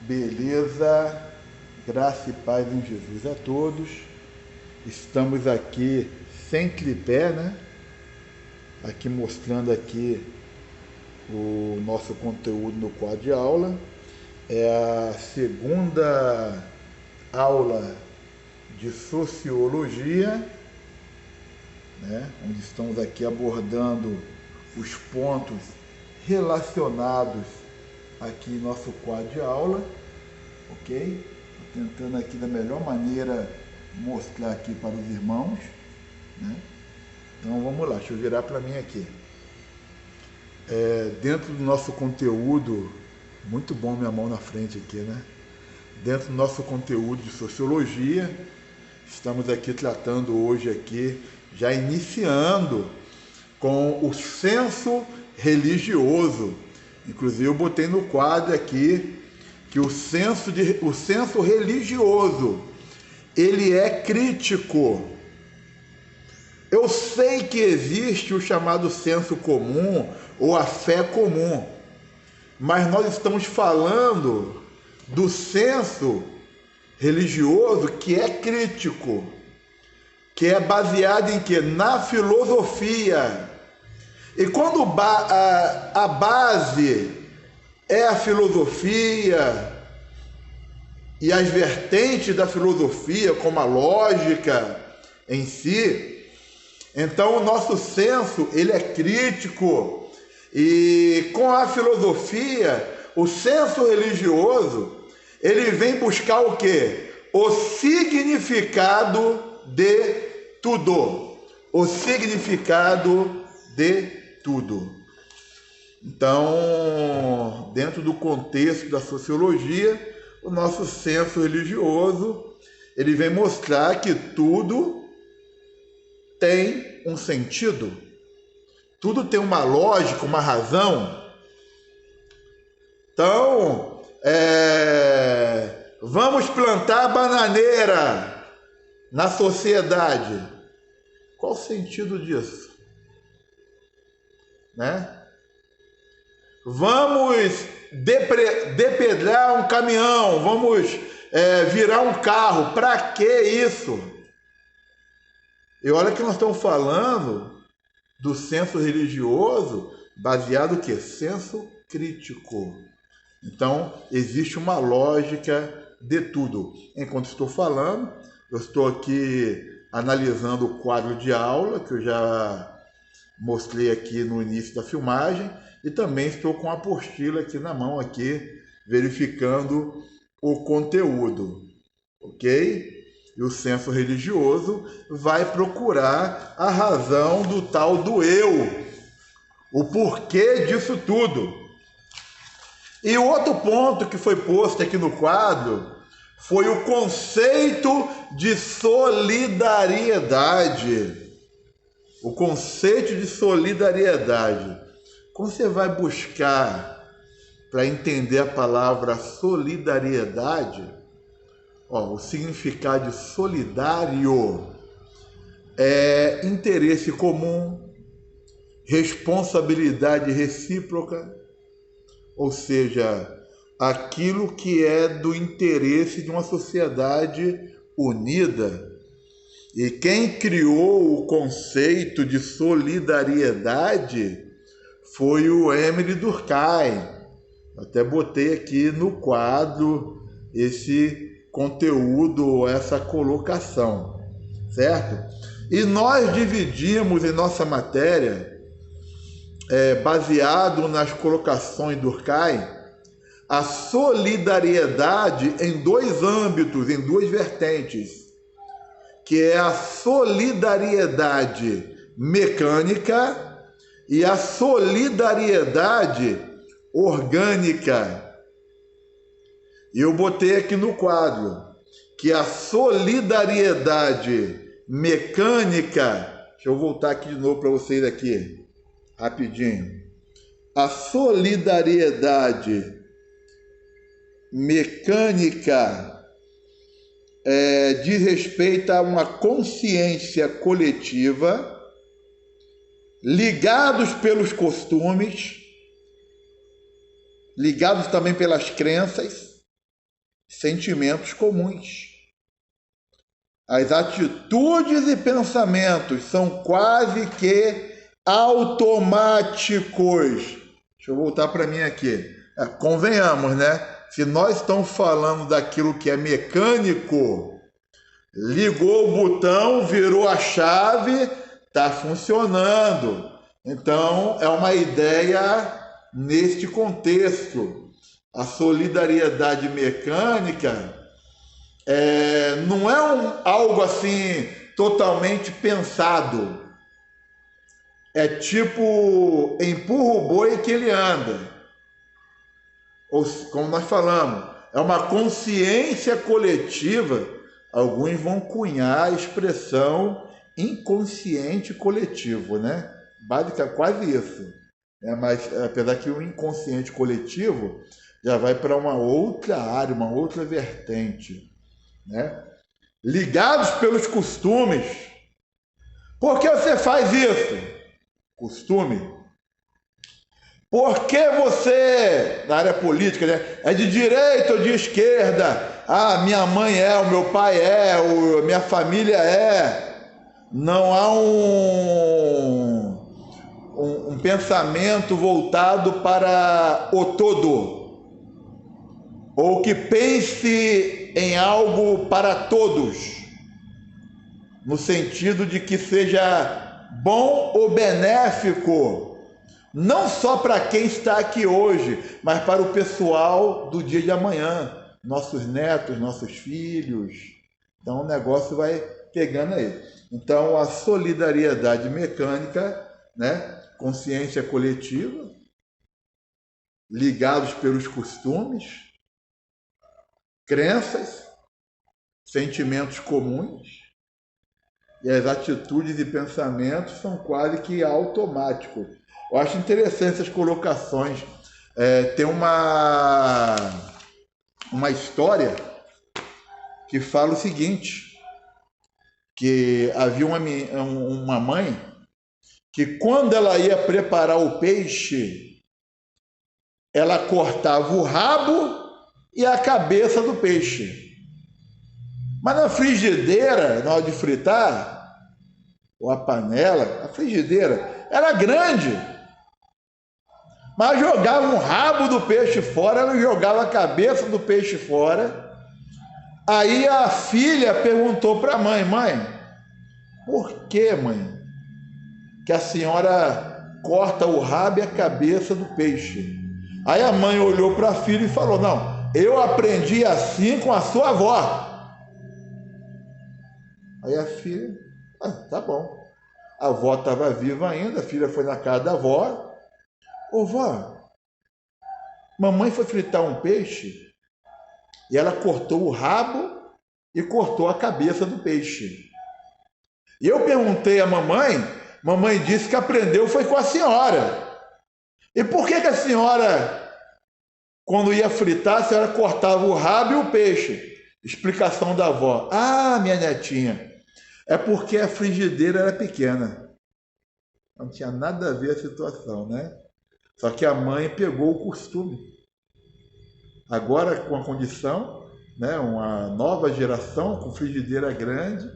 Beleza, graça e paz em Jesus a todos. Estamos aqui sem tripé, né? Aqui mostrando aqui o nosso conteúdo no quadro de aula. É a segunda aula de Sociologia, né? Onde estamos aqui abordando os pontos relacionados aqui em nosso quadro de aula, ok? Tô tentando aqui da melhor maneira mostrar aqui para os irmãos, né? Então vamos lá, deixa eu virar para mim aqui. Dentro do nosso conteúdo, muito bom minha mão na frente aqui, né? Dentro do nosso conteúdo de Sociologia, estamos aqui tratando hoje aqui, já iniciando com o senso religioso. Inclusive eu botei no quadro aqui que o senso religioso, ele é crítico. Eu sei que existe o chamado senso comum ou a fé comum, mas nós estamos falando do senso religioso que é crítico, que é baseado em quê? Na filosofia. E quando a base é a filosofia e as vertentes da filosofia, como a lógica em si, então o nosso senso ele é crítico. E com a filosofia, o senso religioso, ele vem buscar o quê? O significado de tudo. O significado de tudo. Então, dentro do contexto da sociologia, o nosso senso religioso, ele vem mostrar que tudo tem um sentido, tudo tem uma lógica, uma razão. Então, vamos plantar bananeira na sociedade. Qual o sentido disso? Né? Vamos depedrar um caminhão, vamos virar um carro. Para que isso? E olha que nós estamos falando do senso religioso baseado no quê? Senso crítico. Então, existe uma lógica de tudo. Enquanto estou falando, eu estou aqui analisando o quadro de aula, que eu já mostrei aqui no início da filmagem, e também estou com a apostila aqui na mão, aqui, verificando o conteúdo, ok? E o senso religioso vai procurar a razão do tal do eu, o porquê disso tudo. E o outro ponto que foi posto aqui no quadro foi o conceito de solidariedade. O conceito de solidariedade. Quando você vai buscar para entender a palavra solidariedade, o significado de solidário é interesse comum, responsabilidade recíproca, ou seja, aquilo que é do interesse de uma sociedade unida. E quem criou o conceito de solidariedade foi o Émile Durkheim. Até botei aqui no quadro esse conteúdo, essa colocação, certo? E nós dividimos em nossa matéria, baseado nas colocações de Durkheim, a solidariedade em dois âmbitos, em duas vertentes, que é a solidariedade mecânica e a solidariedade orgânica. E eu botei aqui no quadro que a solidariedade mecânica, deixa eu voltar aqui de novo para vocês aqui, rapidinho. A solidariedade mecânica diz respeito a uma consciência coletiva, ligados pelos costumes, ligados também pelas crenças, sentimentos comuns. As atitudes e pensamentos são quase que automáticos. Deixa eu voltar para mim aqui. Convenhamos, né? Se nós estamos falando daquilo que é mecânico, ligou o botão, virou a chave, está funcionando. Então, é uma ideia neste contexto. A solidariedade mecânica não é algo assim totalmente pensado. É tipo, empurra o boi que ele anda. Ou, como nós falamos, é uma consciência coletiva. Alguns vão cunhar a expressão inconsciente coletivo, né? Basicamente, quase isso. Mas, apesar que o inconsciente coletivo já vai para uma outra área, uma outra vertente, né? Ligados pelos costumes. Por que você faz isso? Costume. Por que você, na área política, né, é de direita ou de esquerda? Minha mãe é, o meu pai é, minha família é. Não há um pensamento voltado para o todo. Ou que pense em algo para todos. No sentido de que seja bom ou benéfico. Não só para quem está aqui hoje, mas para o pessoal do dia de amanhã, nossos netos, nossos filhos. Então o negócio vai pegando aí. Então a solidariedade mecânica, né? Consciência coletiva, ligados pelos costumes, crenças, sentimentos comuns, e as atitudes e pensamentos são quase que automáticos. Eu acho interessante essas colocações. Tem uma história que fala o seguinte, que havia uma mãe que quando ela ia preparar o peixe, ela cortava o rabo e a cabeça do peixe. Mas na frigideira, na hora de fritar, ou a panela, a frigideira era grande. Mas jogava um rabo do peixe fora, ela jogava a cabeça do peixe fora. Aí a filha perguntou para a mãe: mãe, por que, mãe, que a senhora corta o rabo e a cabeça do peixe? Aí a mãe olhou para a filha e falou: não, eu aprendi assim com a sua avó. Aí a filha, tá bom. A avó estava viva ainda, a filha foi na casa da avó. Ô vó, mamãe foi fritar um peixe e ela cortou o rabo e cortou a cabeça do peixe. E eu perguntei à mamãe disse que aprendeu foi com a senhora. E por que a senhora, quando ia fritar, a senhora cortava o rabo e o peixe? Explicação da avó: minha netinha, é porque a frigideira era pequena. Não tinha nada a ver a situação, né? Só que a mãe pegou o costume. Agora, com a condição, né, uma nova geração com frigideira grande,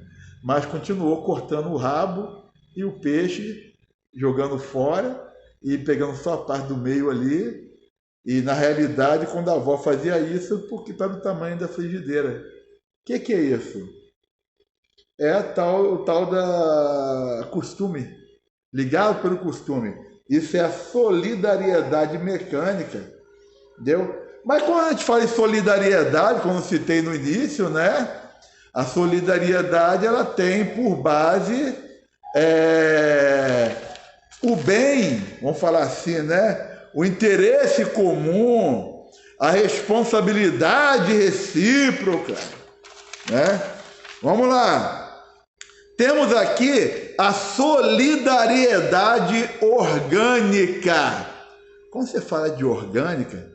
mas continuou cortando o rabo e o peixe, jogando fora e pegando só a parte do meio ali. E, na realidade, quando a avó fazia isso, porque estava o tamanho da frigideira. O que é isso? É o tal da costume, ligado pelo costume. Isso é a solidariedade mecânica, entendeu? Mas quando a gente fala em solidariedade, como eu citei no início, né? A solidariedade, ela tem por base o bem, vamos falar assim, né? O interesse comum, a responsabilidade recíproca, né? Vamos lá. Temos aqui a solidariedade orgânica. Quando você fala de orgânica,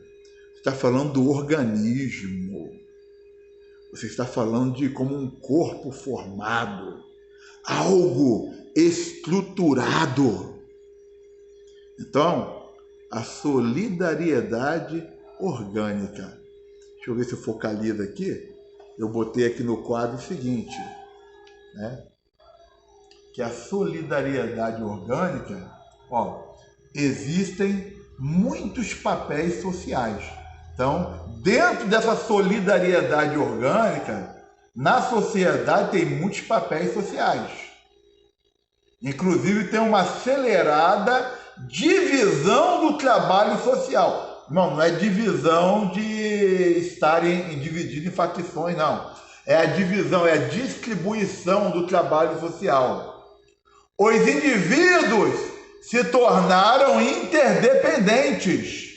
você está falando do organismo. Você está falando de como um corpo formado, algo estruturado. Então, a solidariedade orgânica. deixa eu ver se focaliza aqui, eu botei aqui no quadro o seguinte, né? Que a solidariedade orgânica, ó, existem muitos papéis sociais. Então, dentro dessa solidariedade orgânica, na sociedade tem muitos papéis sociais. Inclusive tem uma acelerada divisão do trabalho social. Não é divisão de estarem divididos em facções, não. É a divisão, é a distribuição do trabalho social. Os indivíduos se tornaram interdependentes,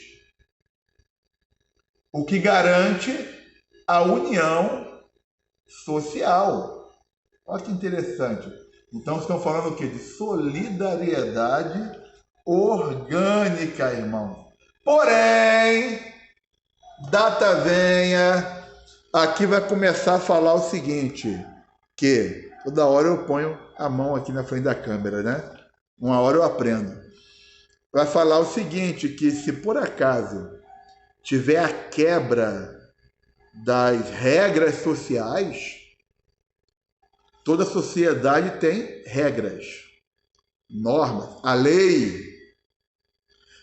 o que garante a união social. Olha que interessante. Então, estão falando o quê? De solidariedade orgânica, irmão. Porém, data venha, aqui vai começar a falar o seguinte, que toda hora eu ponho a mão aqui na frente da câmera, né? Uma hora eu aprendo. Vai falar o seguinte, que se por acaso tiver a quebra das regras sociais, toda sociedade tem regras, normas, a lei.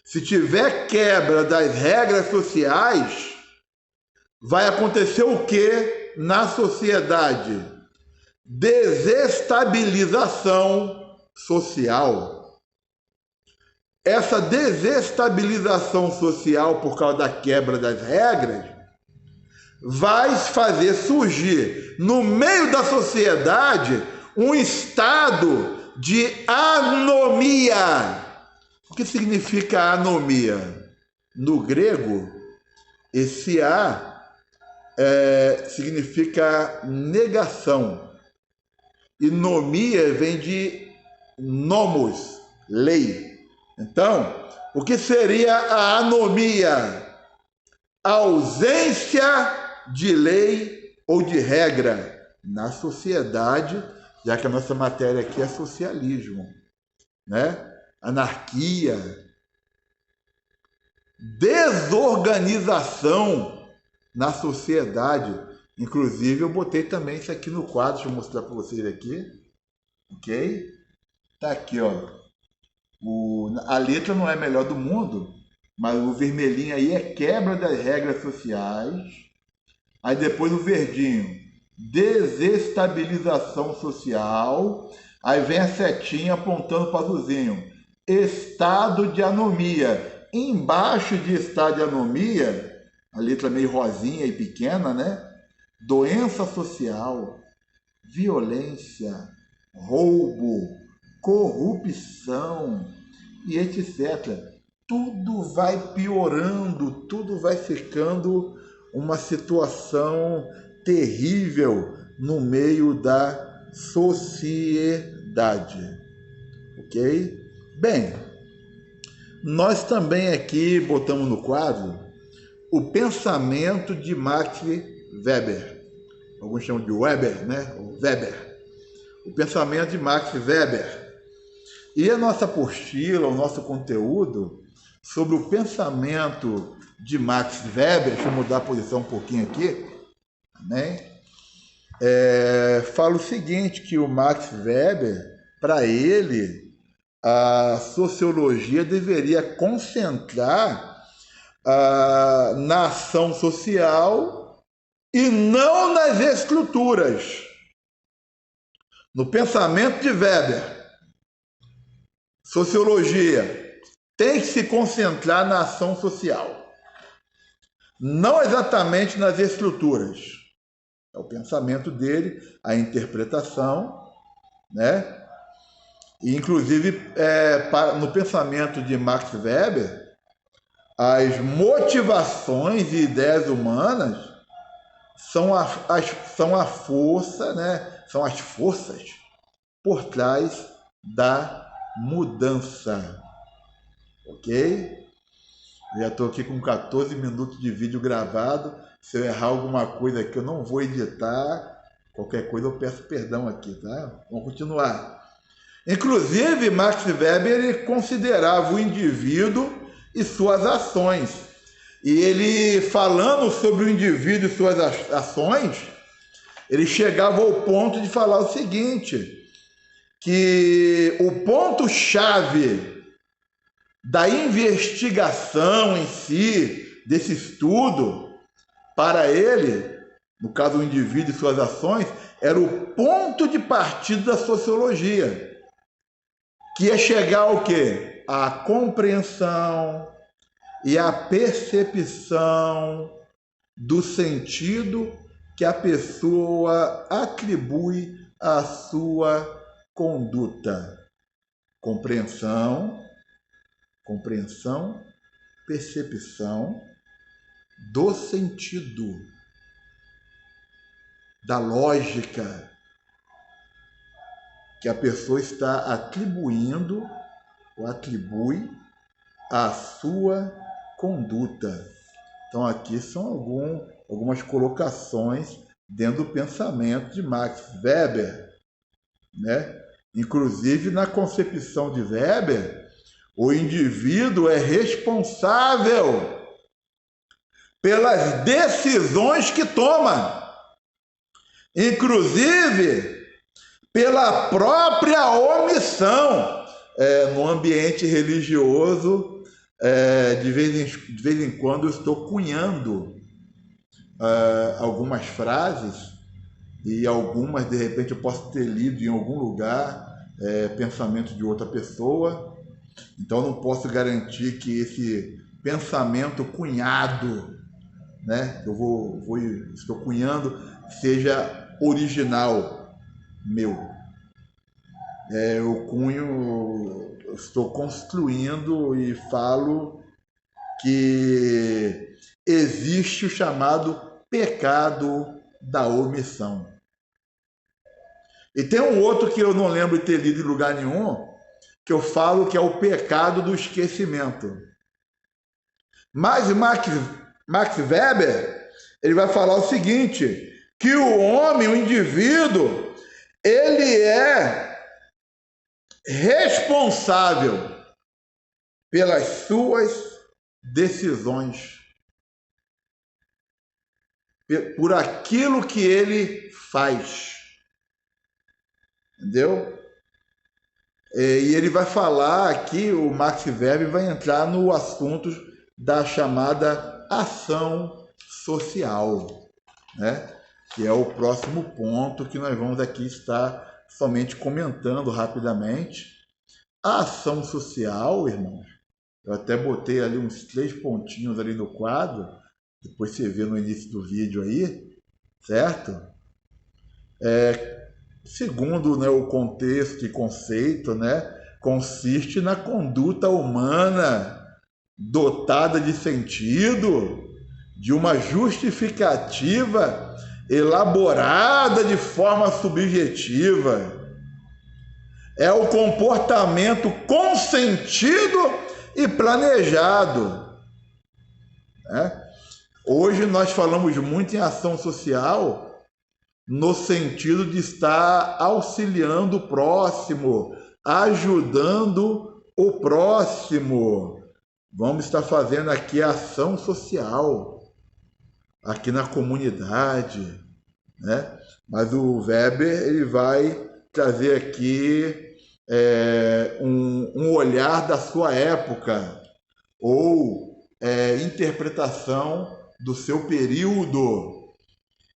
Se tiver quebra das regras sociais, vai acontecer o que na sociedade? Desestabilização social. Essa desestabilização social por causa da quebra das regras vai fazer surgir no meio da sociedade um estado de anomia. O que significa anomia? No grego, esse A significa negação. E nomia vem de nomos, lei. Então, o que seria a anomia? A ausência de lei ou de regra na sociedade, já que a nossa matéria aqui é socialismo, né? Anarquia, desorganização na sociedade. Inclusive, eu botei também isso aqui no quadro, deixa eu mostrar para vocês aqui, ok? Tá aqui, ó. A letra não é a melhor do mundo, mas o vermelhinho aí é quebra das regras sociais. Aí depois o verdinho, desestabilização social. Aí vem a setinha apontando para o azulzinho, estado de anomia. Embaixo de estado de anomia, a letra meio rosinha e pequena, né? Doença social, violência, roubo, corrupção e etc. Tudo vai piorando, tudo vai ficando uma situação terrível no meio da sociedade, ok? Bem, nós também aqui botamos no quadro o pensamento de Max Weber. Alguns chamam de Weber, né? O Weber. O pensamento de Max Weber. E a nossa apostila, o nosso conteúdo sobre o pensamento de Max Weber, deixa eu mudar a posição um pouquinho aqui, né? Fala o seguinte, que o Max Weber, para ele, a sociologia deveria concentrar na ação social e não nas estruturas. No pensamento de Weber, sociologia tem que se concentrar na ação social, não exatamente nas estruturas. É o pensamento dele, a interpretação, né? E, inclusive, no pensamento de Max Weber, as motivações e ideias humanas são a força, né? São as forças por trás da mudança. Ok? Eu já estou aqui com 14 minutos de vídeo gravado. Se eu errar alguma coisa aqui, eu não vou editar. Qualquer coisa eu peço perdão aqui, tá? Vamos continuar. Inclusive, Max Weber ele considerava o indivíduo e suas ações. E ele, falando sobre o indivíduo e suas ações, ele chegava ao ponto de falar o seguinte, que o ponto-chave da investigação em si, desse estudo, para ele, no caso do indivíduo e suas ações, era o ponto de partida da sociologia, que é chegar ao quê? À compreensão e à percepção do sentido que a pessoa atribui à sua conduta. Compreensão, percepção do sentido, da lógica que a pessoa está atribuindo ou atribui à sua conduta. Então aqui são algumas colocações dentro do pensamento de Max Weber, né? Inclusive, na concepção de Weber, o indivíduo é responsável pelas decisões que toma, inclusive pela própria omissão. No ambiente religioso, de vez em quando eu estou cunhando algumas frases, e algumas, de repente, eu posso ter lido em algum lugar, pensamento de outra pessoa. Então, eu não posso garantir que esse pensamento cunhado, né, que estou cunhando, seja original meu. Eu estou construindo e falo que existe o chamado pecado da omissão. E tem um outro que eu não lembro de ter lido em lugar nenhum, que eu falo que é o pecado do esquecimento. Mas Max Weber, ele vai falar o seguinte, que o homem, o indivíduo, ele é responsável pelas suas decisões, por aquilo que ele faz. Entendeu? E ele vai falar aqui, o Max Weber vai entrar no assunto da chamada ação social, né? Que é o próximo ponto que nós vamos aqui estar somente comentando rapidamente. A ação social, irmãos, eu até botei ali uns 3 pontinhos ali no quadro, depois você vê no início do vídeo aí, certo? Segundo, né, o contexto e conceito, né, consiste na conduta humana dotada de sentido, de uma justificativa elaborada de forma subjetiva. É o comportamento consentido e planejado. Né? Hoje nós falamos muito em ação social no sentido de estar auxiliando o próximo, ajudando o próximo. Vamos estar fazendo aqui a ação social, aqui na comunidade, né? Mas o Weber, ele vai trazer aqui um olhar da sua época, ou interpretação do seu período.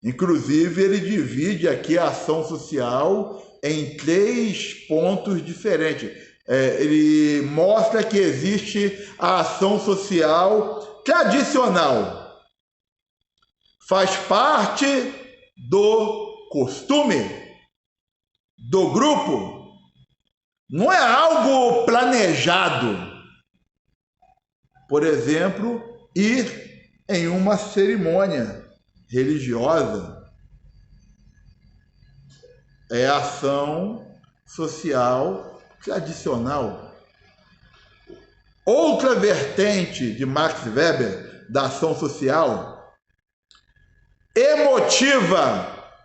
Inclusive, ele divide aqui a ação social em 3 pontos diferentes. Ele mostra que existe a ação social tradicional. Faz parte do costume, do grupo. Não é algo planejado. Por exemplo, ir em uma cerimônia religiosa é ação social tradicional. Outra vertente de Max Weber da ação social emotiva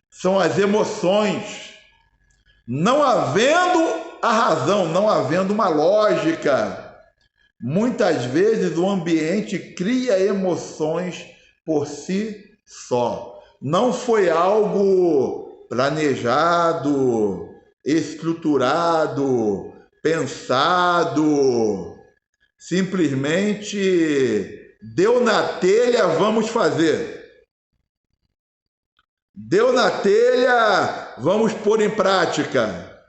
são as emoções, não havendo a razão, não havendo uma lógica, Muitas vezes o ambiente cria emoções por si só. Não foi algo planejado, estruturado, pensado. Simplesmente deu na telha, vamos fazer. Deu na telha, vamos pôr em prática.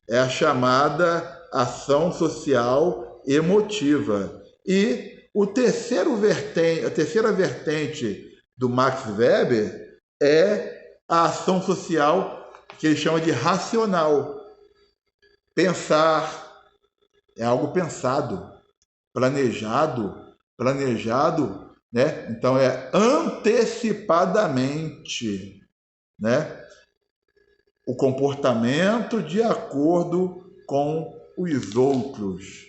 É a chamada ação social emotiva. E a terceira vertente do Max Weber é a ação social que ele chama de racional. Pensar é algo pensado, planejado, né? Então é antecipadamente, né? O comportamento de acordo com os outros.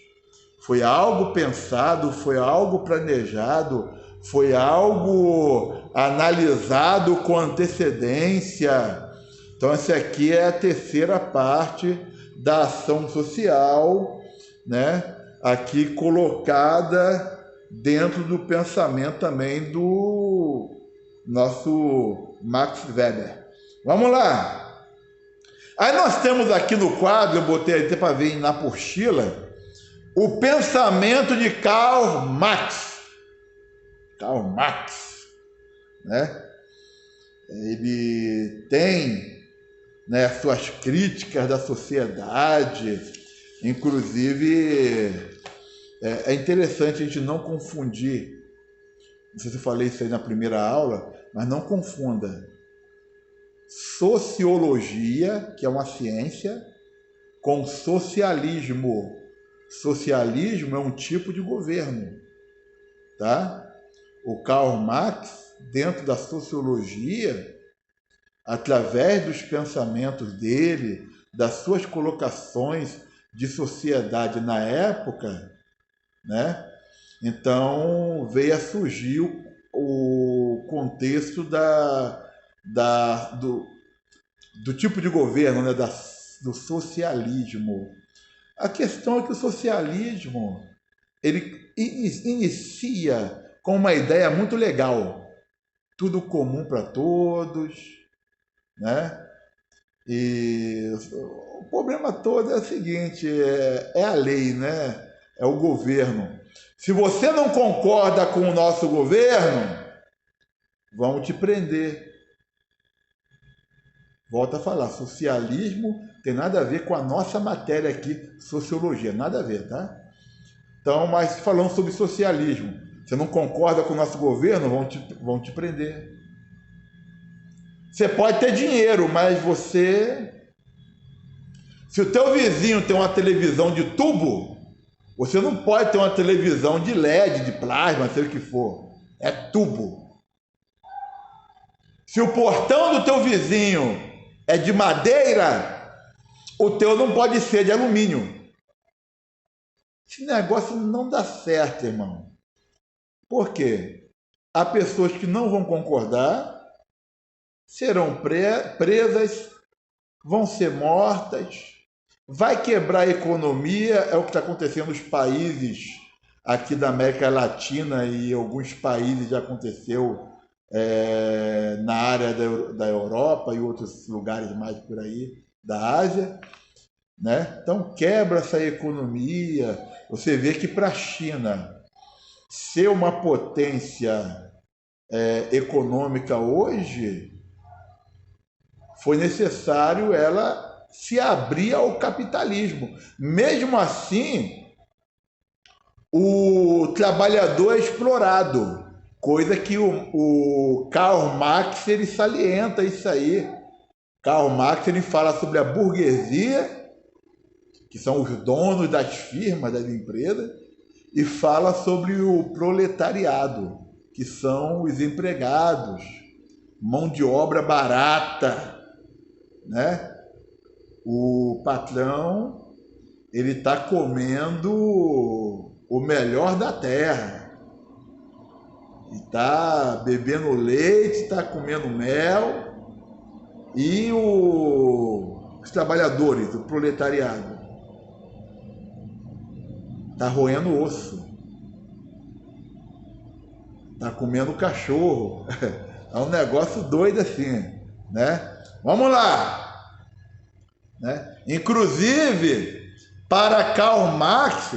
Foi algo pensado, foi algo planejado, foi algo analisado com antecedência. Então, essa aqui é a terceira parte da ação social, né? Aqui colocada dentro do pensamento também do nosso Max Weber. Vamos lá! Aí nós temos aqui no quadro, eu botei até para ver na apostila, o pensamento de Karl Marx. Karl Marx, né? Ele tem, né, suas críticas da sociedade, inclusive é interessante a gente não confundir, não sei se eu falei isso aí na primeira aula, mas não confunda sociologia, que é uma ciência, com socialismo. Socialismo é um tipo de governo, tá? O Karl Marx, dentro da sociologia, através dos pensamentos dele, das suas colocações de sociedade na época, né? Então veio a surgir o contexto do tipo de governo, né? Do socialismo. A questão é que o socialismo ele inicia com uma ideia muito legal, tudo comum para todos, né? E o problema todo é o seguinte, é a lei, né? É o governo. Se você não concorda com o nosso governo, vão te prender. Volto a falar, socialismo tem nada a ver com a nossa matéria aqui, sociologia, nada a ver, tá? Então, mas falando sobre socialismo, você não concorda com o nosso governo, vão te prender. Você pode ter dinheiro, mas se o teu vizinho tem uma televisão de tubo, você não pode ter uma televisão de LED, de plasma, sei o que for. É tubo. Se o portão do teu vizinho é de madeira, o teu não pode ser de alumínio. Esse negócio não dá certo, irmão. Por quê? Há pessoas que não vão concordar, serão presas, vão ser mortas, vai quebrar a economia, é o que está acontecendo nos países aqui da América Latina e alguns países já aconteceu na área da Europa e outros lugares mais por aí, da Ásia, né? Então quebra essa economia. Você vê que para a China ser uma potência econômica hoje, foi necessário ela se abrir ao capitalismo. Mesmo assim, o trabalhador é explorado, coisa que o Karl Marx ele salienta isso aí. Karl Marx ele fala sobre a burguesia, que são os donos das firmas, das empresas, e fala sobre o proletariado, que são os empregados, mão de obra barata, né? O patrão ele está comendo o melhor da terra, está bebendo leite, está comendo mel, e os trabalhadores, o proletariado, Tá roendo osso. Tá comendo cachorro. É um negócio doido assim, né? Vamos lá, né? Inclusive, para Karl Marx,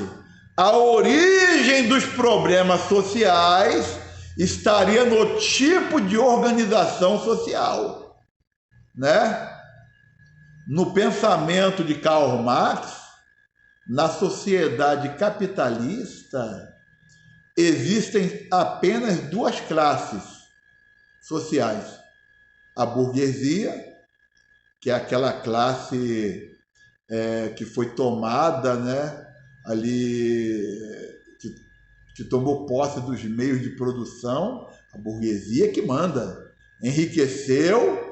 a origem dos problemas sociais estaria no tipo de organização social, né? No pensamento de Karl Marx, na sociedade capitalista, existem apenas duas classes sociais. A burguesia, que é aquela classe que foi tomada, né, ali, que tomou posse dos meios de produção, a burguesia que manda, enriqueceu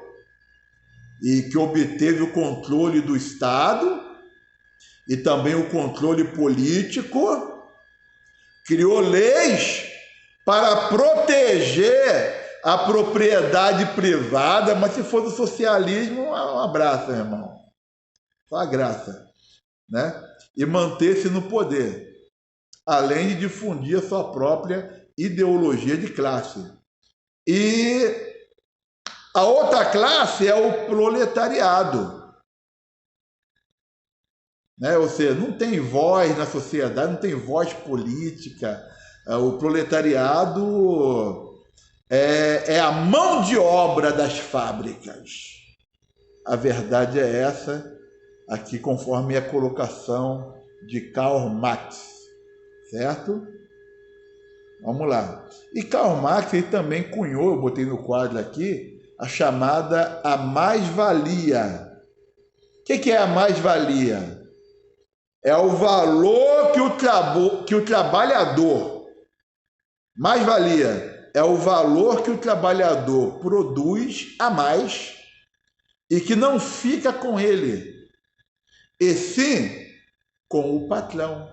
e que obteve o controle do Estado e também o controle político, criou leis para proteger a propriedade privada, mas se for do socialismo, um abraço, meu irmão. Só a graça, né? E manter-se no poder, além de difundir a sua própria ideologia de classe. E a outra classe é o proletariado, né? Ou seja, não tem voz na sociedade, não tem voz política. O proletariado é a mão de obra das fábricas. A verdade é essa, aqui conforme a colocação de Karl Marx, certo? Vamos lá. E Karl Marx ele também cunhou, eu botei no quadro aqui, a chamada a mais-valia. O que é a mais-valia? É o valor que o trabalhador, mais-valia, é o valor que o trabalhador produz a mais e que não fica com ele, e sim com o patrão.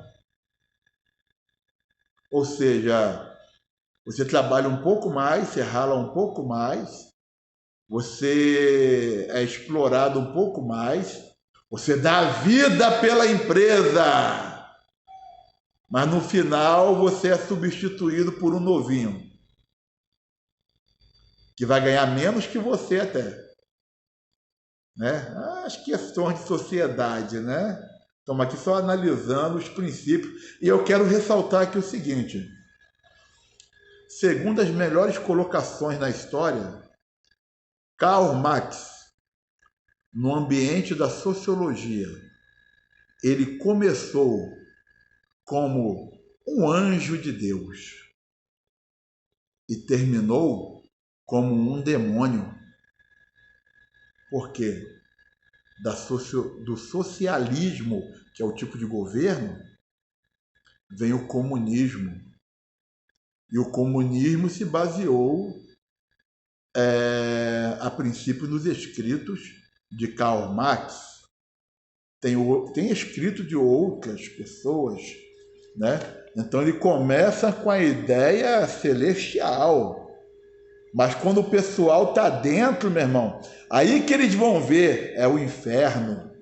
Ou seja, você trabalha um pouco mais, você rala um pouco mais, você é explorado um pouco mais, você dá a vida pela empresa, mas no final você é substituído por um novinho, que vai ganhar menos que você até. Né? As questões de sociedade, né? Estamos aqui só analisando os princípios. E eu quero ressaltar aqui o seguinte: segundo as melhores colocações na história, Karl Marx, no ambiente da sociologia, ele começou como um anjo de Deus e terminou como um demônio. Por quê? Do socialismo, que é o tipo de governo, vem o comunismo. E o comunismo se baseou, a princípio, nos escritos de Karl Marx. Tem escrito de outras pessoas, né? Então ele começa com a ideia celestial. Mas quando o pessoal está dentro, meu irmão, aí que eles vão ver, é o inferno.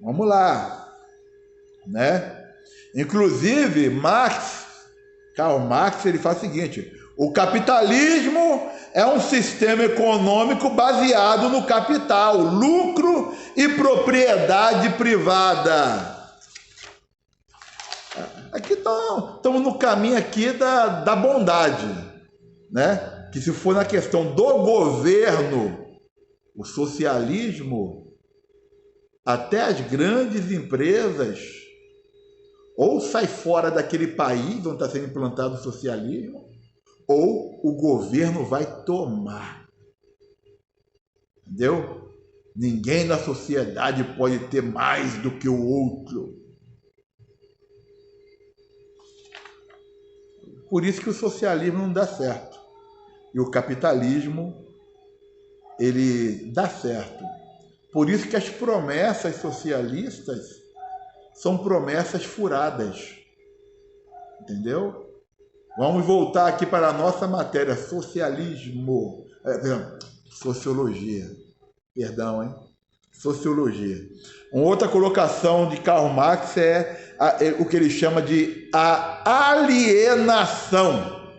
Vamos lá, né? Inclusive, Karl Marx, ele fala o seguinte: o capitalismo é um sistema econômico baseado no capital, lucro e propriedade privada. Aqui estamos no caminho aqui da bondade, né? Que se for na questão do governo, o socialismo, até as grandes empresas ou sai fora daquele país onde está sendo implantado o socialismo, ou o governo vai tomar. Entendeu? Ninguém na sociedade pode ter mais do que o outro. Por isso que o socialismo não dá certo. E o capitalismo, ele dá certo. Por isso que as promessas socialistas são promessas furadas. Entendeu? Vamos voltar aqui para a nossa matéria, socialismo. Sociologia. Perdão, hein? Sociologia. Uma outra colocação de Karl Marx é o que ele chama de a alienação,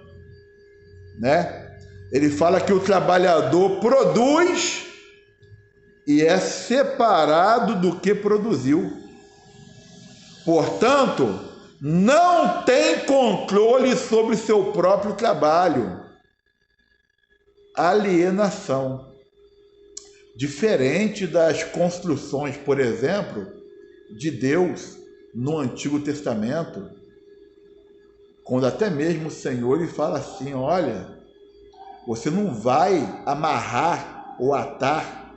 né? Ele fala que o trabalhador produz e é separado do que produziu. Portanto, não tem controle sobre seu próprio trabalho. Alienação. Diferente das construções, por exemplo, de Deus no Antigo Testamento, quando até mesmo o Senhor lhe fala assim: olha, você não vai amarrar ou atar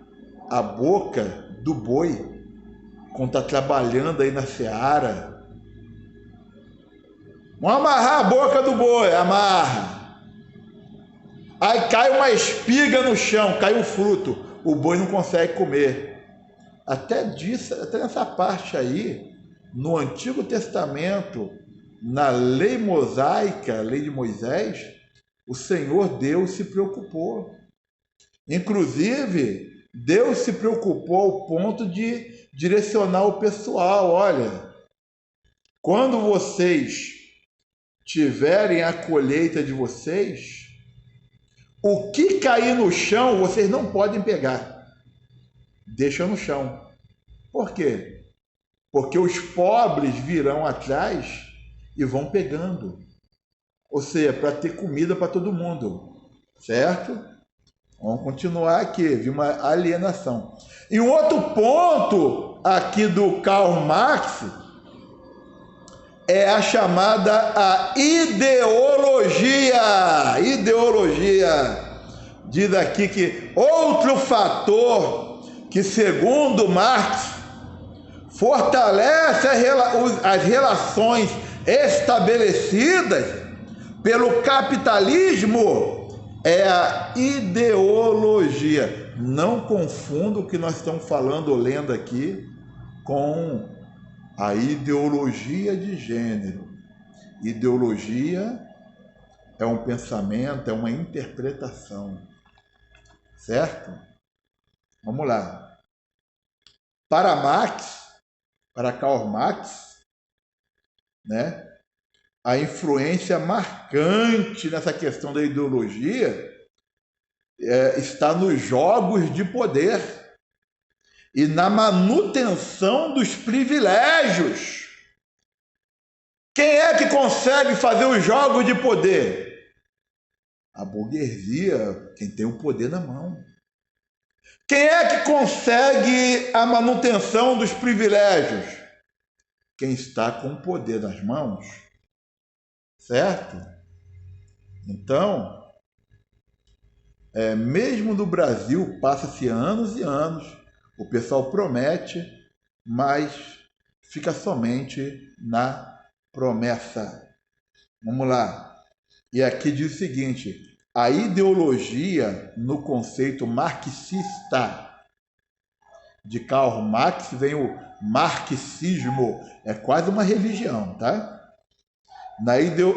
a boca do boi quando está trabalhando aí na seara. Vamos amarrar a boca do boi, amarra. Aí cai uma espiga no chão, cai o fruto, o boi não consegue comer. Até nessa parte aí, no Antigo Testamento, na lei mosaica, a lei de Moisés, o Senhor Deus se preocupou. Inclusive, Deus se preocupou ao ponto de direcionar o pessoal: olha, quando vocês tiverem a colheita de vocês, o que cair no chão, vocês não podem pegar. Deixa no chão. Por quê? Porque os pobres virão atrás e vão pegando. Ou seja, para ter comida para todo mundo. Certo? Vamos continuar aqui. Vi uma alienação. E um outro ponto aqui do Karl Marx é a chamada a ideologia. Ideologia. Diz aqui que outro fator que, segundo Marx, fortalece as relações estabelecidas pelo capitalismo é a ideologia. Não confunda o que nós estamos falando ou lendo aqui com a ideologia de gênero. Ideologia é um pensamento, é uma interpretação. Certo? Vamos lá. Para Karl Marx, né, a influência marcante nessa questão da ideologia está nos jogos de poder e na manutenção dos privilégios. Quem é que consegue fazer os jogos de poder? A burguesia, quem tem o poder na mão. Quem é que consegue a manutenção dos privilégios? Quem está com o poder nas mãos. Certo? Então, mesmo no Brasil, passa-se anos e anos, o pessoal promete, mas fica somente na promessa. Vamos lá. E aqui diz o seguinte: a ideologia no conceito marxista de Karl Marx, vem o marxismo, é quase uma religião, tá?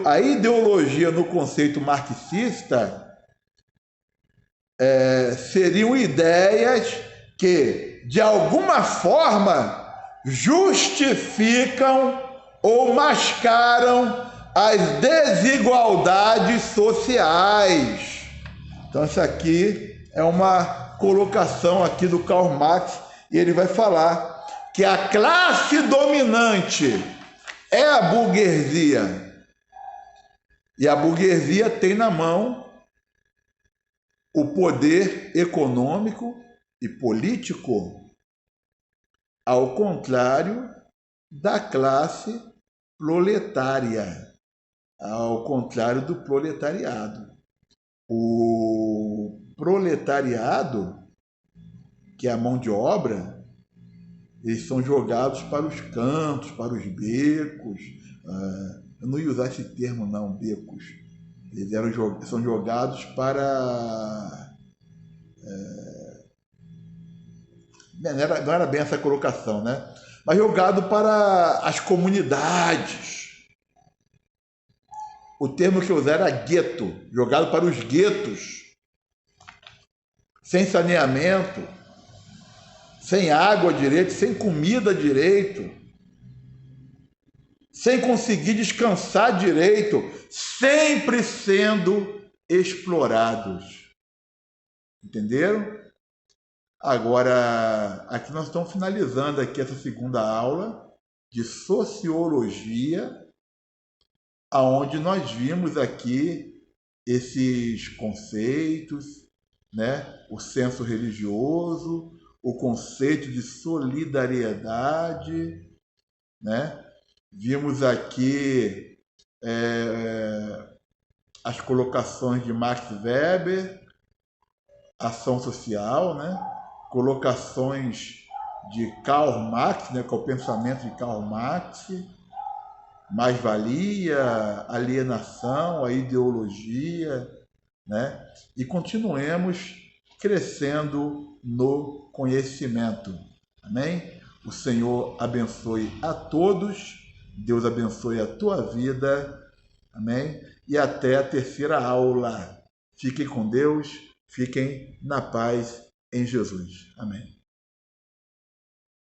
A ideologia no conceito marxista seriam ideias que, de alguma forma, justificam ou mascaram as desigualdades sociais. Então, isso aqui é uma colocação aqui do Karl Marx, e ele vai falar que a classe dominante é a burguesia. E a burguesia tem na mão o poder econômico e político, ao contrário da classe proletária, ao contrário do proletariado. O proletariado, que é a mão de obra, eles são jogados para os cantos, para os becos. Eu não ia usar esse termo não, becos. Eles são jogados para... não era bem essa colocação, né? Mas jogado para as comunidades. O termo que eu usei era gueto, jogado para os guetos, sem saneamento, sem água direito, sem comida direito, sem conseguir descansar direito, sempre sendo explorados. Entenderam? Agora, aqui nós estamos finalizando aqui essa segunda aula de sociologia, aonde nós vimos aqui esses conceitos, né? O senso religioso, o conceito de solidariedade, né? Vimos aqui as colocações de Max Weber, ação social, né? Colocações de Karl Marx, né? Com o pensamento de Karl Marx, mais-valia, alienação, a ideologia, né? E continuemos crescendo no conhecimento. Amém? O Senhor abençoe a todos, Deus abençoe a tua vida, amém? E até a terceira aula. Fiquem com Deus, fiquem na paz em Jesus. Amém.